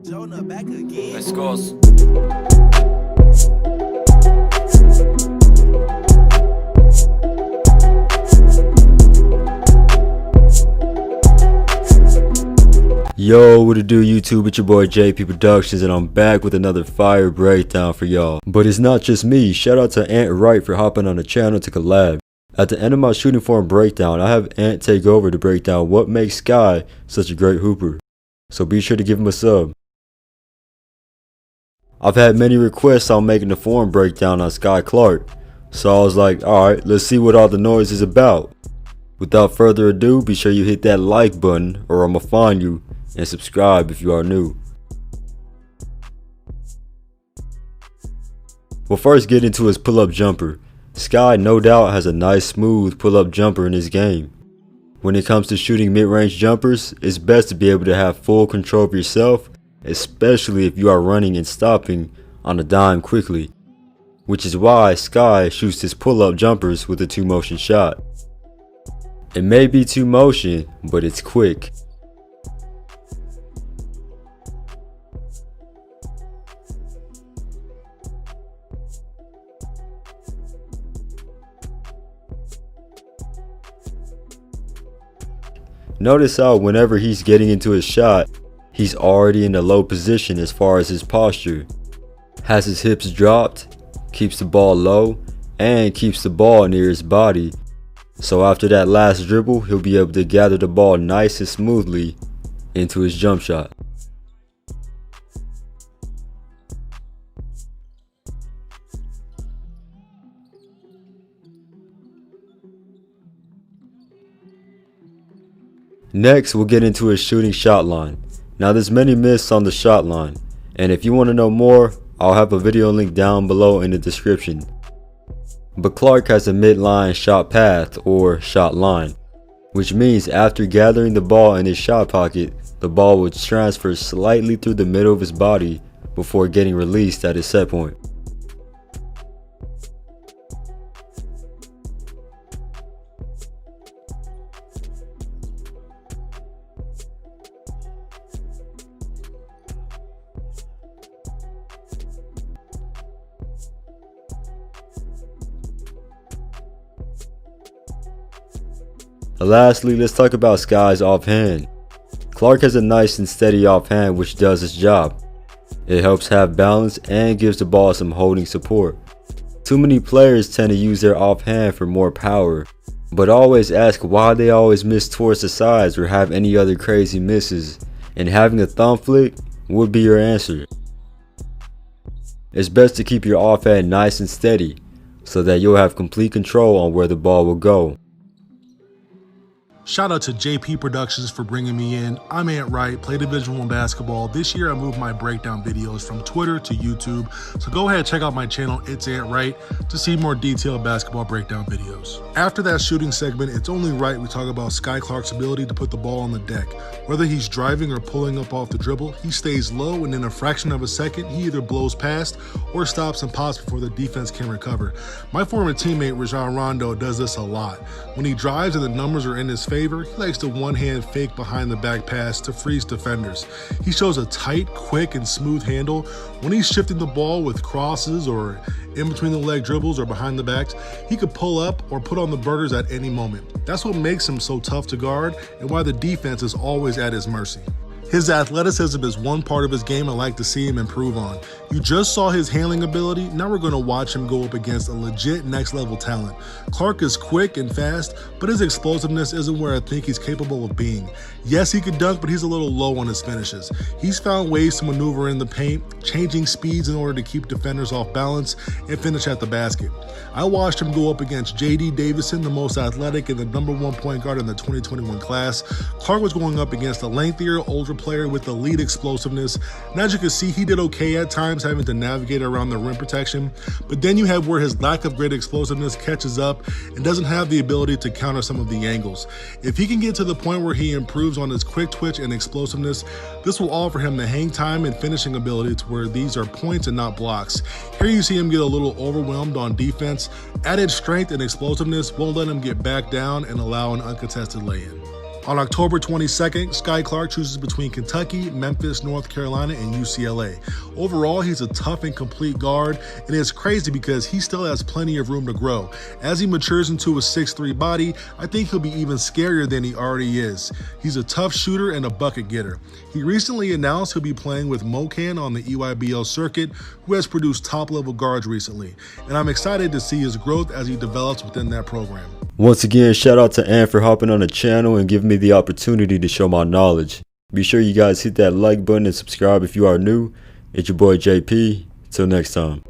Jonah back again. Let's go. Yo, what it do YouTube? It's your boy JP Productions and I'm back with another fire breakdown for y'all. But it's not just me, shout out to Ant Wright for hopping on the channel to collab. At the end of my shooting form breakdown, I have Ant take over to break down what makes Skyy such a great hooper. So be sure to give him a sub. I've had many requests on making the form breakdown on Skyy Clark, so I was like, alright, let's see what all the noise is about. Without further ado, be sure you hit that like button or I'ma find you, and subscribe if you are new. We'll first get into his pull-up jumper. Skyy no doubt has a nice smooth pull-up jumper in his game. When it comes to shooting mid-range jumpers, it's best to be able to have full control of yourself, especially if you are running and stopping on a dime quickly, which is why Skyy shoots his pull-up jumpers with a 2-motion shot. It may be 2-motion, but it's quick. Notice how whenever he's getting into his shot, he's already in a low position as far as his posture. Has his hips dropped, keeps the ball low, and keeps the ball near his body. So after that last dribble, he'll be able to gather the ball nice and smoothly into his jump shot. Next, we'll get into his shooting shot line. Now there's many myths on the shot line, and if you want to know more, I'll have a video link down below in the description. But Clark has a midline shot path or shot line, which means after gathering the ball in his shot pocket, the ball would transfer slightly through the middle of his body before getting released at his set point. Lastly, let's talk about Skyy's offhand. Clark has a nice and steady offhand which does its job. It helps have balance and gives the ball some holding support. Too many players tend to use their offhand for more power, but always ask why they always miss towards the sides or have any other crazy misses, and having a thumb flick would be your answer. It's best to keep your offhand nice and steady so that you'll have complete control on where the ball will go. Shout out to JP Productions for bringing me in. I'm Ant Wright, play Division I basketball. This year I moved my breakdown videos from Twitter to YouTube. So go ahead and check out my channel, It's Ant Wright, to see more detailed basketball breakdown videos. After that shooting segment, it's only right we talk about Skyy Clark's ability to put the ball on the deck. Whether he's driving or pulling up off the dribble, he stays low and in a fraction of a second, he either blows past or stops and pops before the defense can recover. My former teammate, Rajon Rondo, does this a lot. When he drives and the numbers are in his favor, he likes to one-hand fake behind the back pass to freeze defenders. He shows a tight, quick, and smooth handle. When he's shifting the ball with crosses or in between the leg dribbles or behind the backs, he could pull up or put on the burgers at any moment. That's what makes him so tough to guard and why the defense is always at his mercy. His athleticism is one part of his game I'd like to see him improve on. You just saw his handling ability, now we're going to watch him go up against a legit next level talent. Clark is quick and fast, but his explosiveness isn't where I think he's capable of being. Yes, he could dunk, but he's a little low on his finishes. He's found ways to maneuver in the paint, changing speeds in order to keep defenders off balance and finish at the basket. I watched him go up against J.D. Davison, the most athletic and the #1 point guard in the 2021 class. Clark was going up against a lengthier, older player with elite explosiveness, and as you can see, he did okay at times having to navigate around the rim protection, but then you have where his lack of great explosiveness catches up and doesn't have the ability to counter some of the angles. If he can get to the point where he improves on his quick twitch and explosiveness, this will offer him the hang time and finishing ability to where these are points and not blocks. Here you see him get a little overwhelmed on defense. Added strength and explosiveness won't let him get back down and allow an uncontested lay-in. On October 22nd, Skyy Clark chooses between Kentucky, Memphis, North Carolina, and UCLA. Overall, he's a tough and complete guard, and it's crazy because he still has plenty of room to grow. As he matures into a 6'3" body, I think he'll be even scarier than he already is. He's a tough shooter and a bucket getter. He recently announced he'll be playing with Mocan on the EYBL circuit, who has produced top-level guards recently, and I'm excited to see his growth as he develops within that program. Once again, shout out to Ant for hopping on the channel and giving me the opportunity to show my knowledge. Be sure you guys hit that like button and subscribe if you are new. It's your boy JP. Till next time.